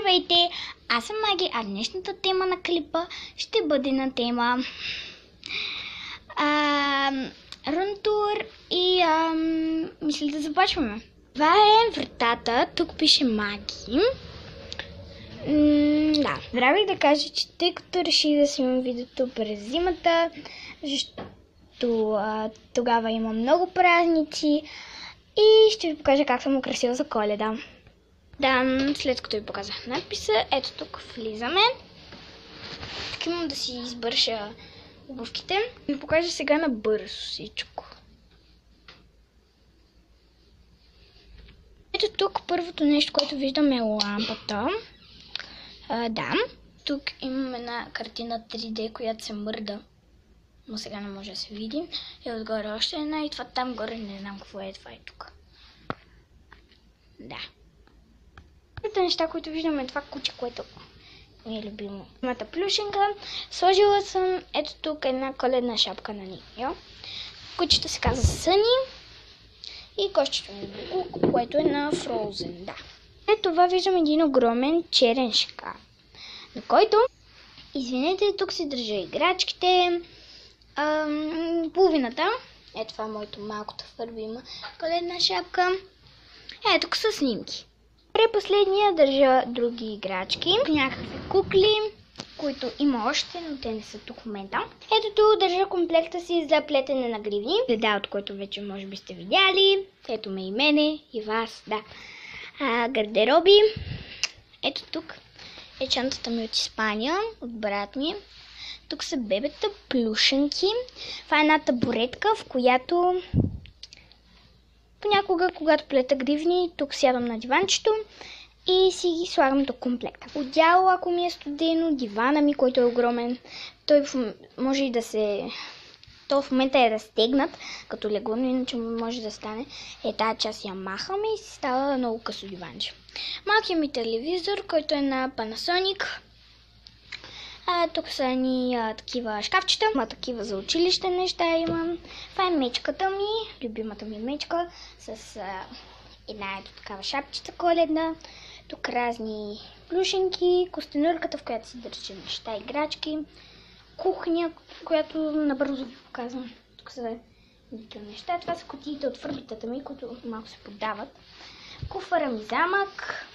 Здравейте, аз съм Маги, а днешната тема на клипа ще бъде на тема рунтур и мисля да започваме. Това е вратата, тук пише Маги. Да, трябва да кажа, че тъй като реших да снимам видеото през зимата, защото тогава има много празници и ще ви покажа как съм украсила за Коледа. Да, след като ви показах надписа, ето тук влизаме. Тук имам да си избърша обувките. Ви покажа сега на бързо всичко. Ето тук първото нещо, което виждам е лампата. Да, тук имам една картина 3D, която се мърда. Но сега не може да се види. И отгоре още една и това там горе не знам какво е. Това е тук. Да. Първите неща, които виждаме е това куче, което ми е любимо. Моята плюшенка. Сложила съм ето тук една коледна шапка на нея. Кучето се казва Съни. И кошчето ми е Букук, което е на Frozen. Да. След това виждам един огромен черен шкаф, на който, извинете, тук си държа играчките. Половината. Ето това е моето малкото фърбима коледна шапка. Ето тук са снимки. Последния държа други играчки, някакви кукли, които има още, но те не са тук в момента. Ето тук държа комплекта си за плетене на гривни, следа от който вече може би сте видяли. Ето ме и мене, и вас, да. Гардероби. Ето тук е чантата ми от Испания, от брат ми. Тук са бебета, плюшенки. Това е една табуретка, в която понякога, когато плета гривни, тук сядам на диванчето и си ги слагам до комплекта. Одяло, ако ми е студено, дивана ми, който е огромен, той може и да се... То в момента е разтегнат като легло, но иначе може да стане. Тази част я махаме и си става много късо диванче. Малкият ми телевизор, който е на Panasonic. Тук са ни такива шкафчета, такива за училище неща имам. Това е мечката ми, любимата ми мечка, с една ето такава шапчица коледна. Тук разни плюшенки, костенурката, в която си държа неща, играчки. Кухня, която набързо ви показвам. Тук са неща. Това са кутиите от фърбитата ми, които малко се поддават. Куфара ми замък.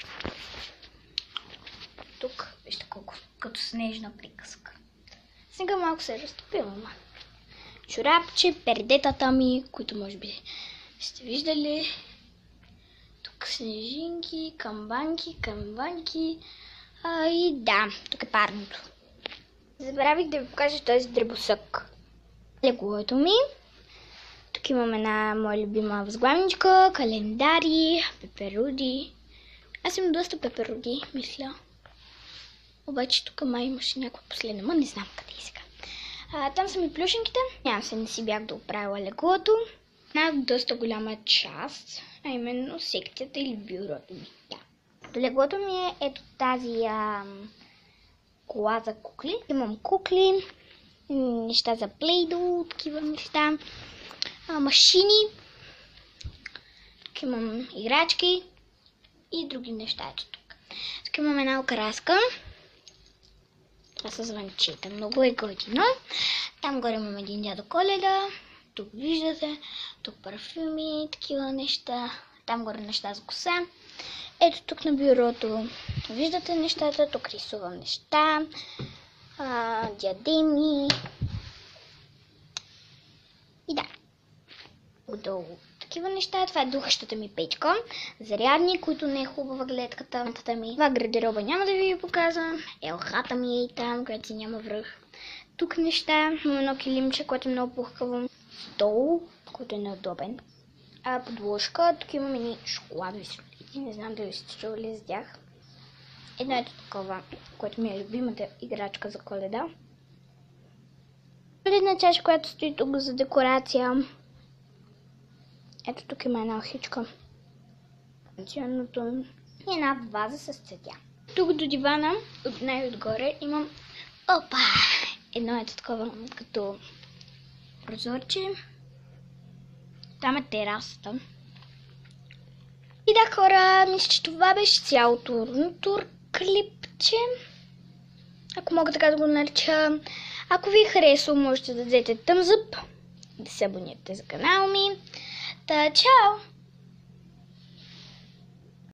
Тук, вижте колко, като снежна приказка. Сега малко се е разтопила, ама. Чорапче, пердетата ми, които може би сте виждали. Тук снежинки, камбанки. И да, тук е парното. Забравих да ви покажа този дребосък. Леглото ми. Тук имам една моя любима възглавничка, календари, пеперуди. Аз имам доста пеперуди, мисля. Обаче тук май имаше някаква последна, не знам къде е сега. Там са ми плюшенките. Нямам се, не си бях да оправила леглото. Една доста голяма част, а именно секцията или бюрото ми. Да. Леглото ми е ето тази кола за кукли. Имам кукли, неща за плейдо, такива неща, машини. Тук имам играчки и други неща. Ето тук. Тук имам една окраска. Това са звънчета. Много е готино. Там горе имам един дядо Коледа. Тук виждате. Тук парфюми, такива неща. Там горе неща за коса. Ето тук на бюрото виждате нещата. Тук рисувам неща. Диадеми. И да. Отдолу такива неща. Това е духащата ми печка. Зарядни, които не е хубава гледката ми. Това гардероба няма да ви показвам. Елхата ми е и там, която си няма връх. Тук неща. Имам едно килимче, което е много пухкаво. Стол, който е неудобен. Подложка. Тук имам едни шоколадови солити. Не знам дали сте чували за тях. Едно ето такова, което ми е любимата играчка за Коледа. Една чаша, която стои тук за декорация. Ето тук има една охичка. И една ваза с цветя. Тук до дивана, най-отгоре, имам едно ето такова, като прозорче. Там е терасата. И да, хора, мисля, че това беше цялото рунтур клипче. Ако мога така да го нареча. Ако ви е харесало, можете да дадете thumbs up, да се абонирате за канала ми. Та, чао!